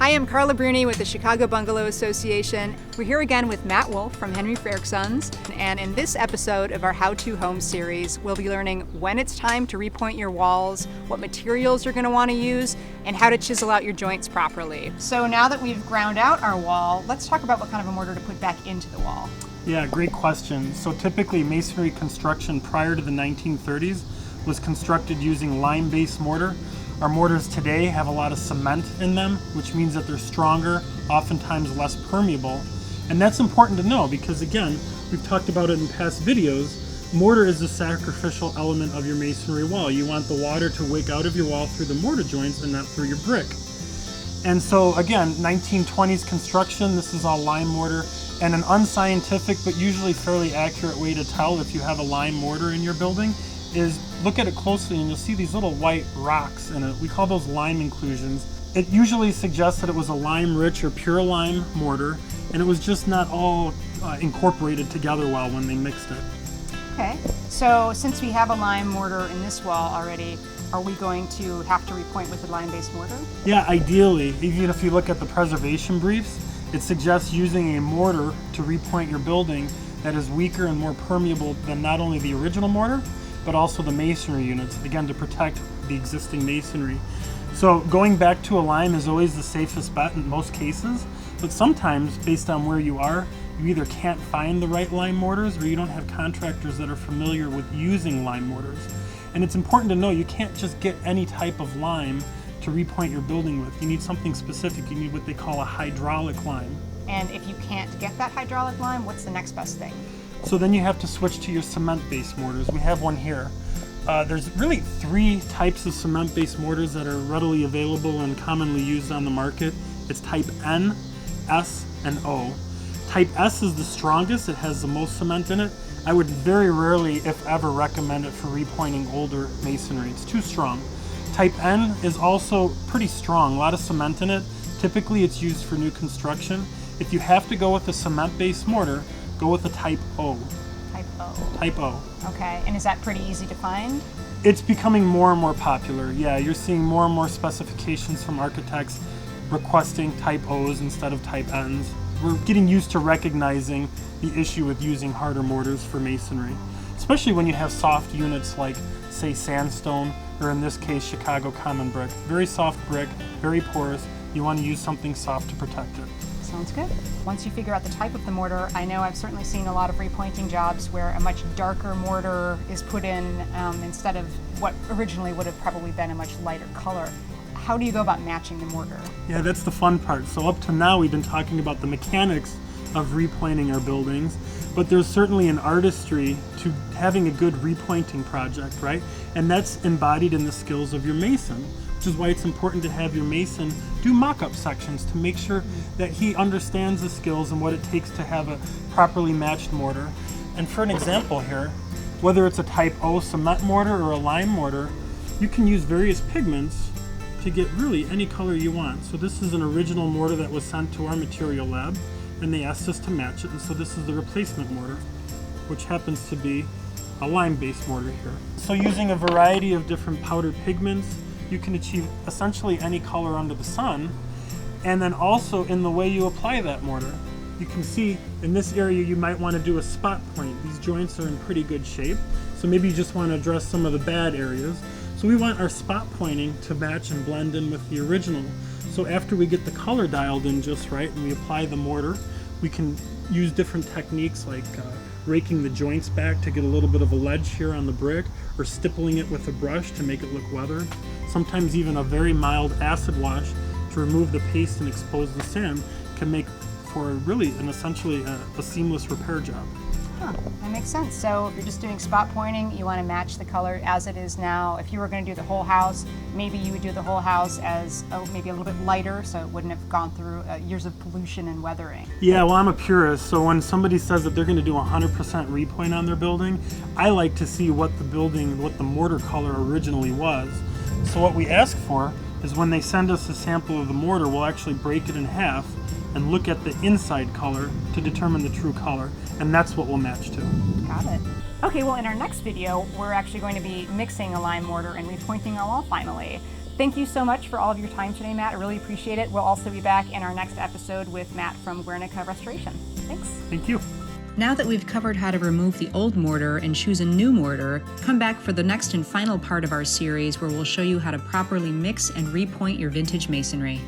Hi, I'm Carla with the Chicago Bungalow Association. We're here again with Matt Wolf from Henry Frerk Sons, and in this episode of our How to Home series, we'll be learning when it's time to repoint your walls, what materials you're going to want to use, and how to chisel out your joints properly. So now that we've ground out our wall, let's talk about what kind of a mortar to put back into the wall. Yeah, great question. So typically masonry construction prior to the 1930s was constructed using lime-based mortar. Our mortars today have a lot of cement in them, which means that they're stronger, oftentimes less permeable. And that's important to know because, again, we've talked about it in past videos, mortar is the sacrificial element of your masonry wall. You want the water to wick out of your wall through the mortar joints and not through your brick. And so, again, 1920s construction, this is all lime mortar, and an unscientific but usually fairly accurate way to tell if you have a lime mortar in your building is look at it closely and you'll see these little white rocks in it. We call those lime inclusions. It usually suggests that it was a lime-rich or pure lime mortar, and it was just not all incorporated together well when they mixed it. Okay, so since we have a lime mortar in this wall already, are we going to have to repoint with a lime-based mortar? Yeah, ideally, even if you look at the preservation briefs, it suggests using a mortar to repoint your building that is weaker and more permeable than not only the original mortar, but also the masonry units, again, to protect the existing masonry. So going back to a lime is always the safest bet in most cases, but sometimes, based on where you are, you either can't find the right lime mortars or you don't have contractors that are familiar with using lime mortars. And it's important to know you can't just get any type of lime to repoint your building with. You need something specific. You need what they call a hydraulic lime. And if you can't get that hydraulic lime, what's the next best thing? So then you have to switch to your cement-based mortars. We have one here. There's really three types of cement-based mortars that are readily available and commonly used on the market. It's type N, S, and O. Type S is the strongest. It has the most cement in it. I would very rarely, if ever, recommend it for repointing older masonry. It's too strong. Type N is also pretty strong, a lot of cement in it. Typically it's used for new construction. If you have to go with a cement-based mortar, go with a type O. Type O. Type O. Okay, and is that pretty easy to find? It's becoming more and more popular. Yeah, you're seeing more and more specifications from architects requesting type O's instead of type N's. We're getting used to recognizing the issue with using harder mortars for masonry, especially when you have soft units like, say, sandstone, or in this case, Chicago common brick. Very soft brick, very porous. You want to use something soft to protect it. Sounds good. Once you figure out the type of the mortar, I know I've certainly seen a lot of repointing jobs where a much darker mortar is put in instead of what originally would have probably been a much lighter color. How do you go about matching the mortar? Yeah, that's the fun part. So up to now, we've been talking about the mechanics of repointing our buildings, but there's certainly an artistry to having a good repointing project, right? And that's embodied in the skills of your mason, which is why it's important to have your mason do mock-up sections to make sure that he understands the skills and what it takes to have a properly matched mortar. And for an example here, whether it's a type O cement mortar or a lime mortar, you can use various pigments to get really any color you want. So this is an original mortar that was sent to our material lab, and they asked us to match it, and so this is the replacement mortar, which happens to be a lime-based mortar here. So using a variety of different powdered pigments, you can achieve essentially any color under the sun. And then also in the way you apply that mortar, you can see in this area you might want to do a spot point. These joints are in pretty good shape, so maybe you just want to address some of the bad areas. So we want our spot pointing to match and blend in with the original. So after we get the color dialed in just right and we apply the mortar, we can use different techniques like raking the joints back to get a little bit of a ledge here on the brick, or stippling it with a brush to make it look weathered. Sometimes even a very mild acid wash to remove the paste and expose the sand can make for really and essentially a seamless repair job. Huh, that makes sense. So if you're just doing spot pointing, you want to match the color as it is now. If you were going to do the whole house, maybe you would do the whole house as maybe a little bit lighter so it wouldn't have gone through years of pollution and weathering. Yeah, well, I'm a purist, so when somebody says that they're going to do 100% repoint on their building, I like to see what the mortar color originally was. So what we ask for is when they send us a sample of the mortar, we'll actually break it in half and look at the inside color to determine the true color, and that's what we'll match to. Got it. Okay, well in our next video, we're actually going to be mixing a lime mortar and repointing our wall finally. Thank you so much for all of your time today, Matt. I really appreciate it. We'll also be back in our next episode with Matt from Guernica Restoration. Thanks. Thank you. Now that we've covered how to remove the old mortar and choose a new mortar, come back for the next and final part of our series where we'll show you how to properly mix and repoint your vintage masonry.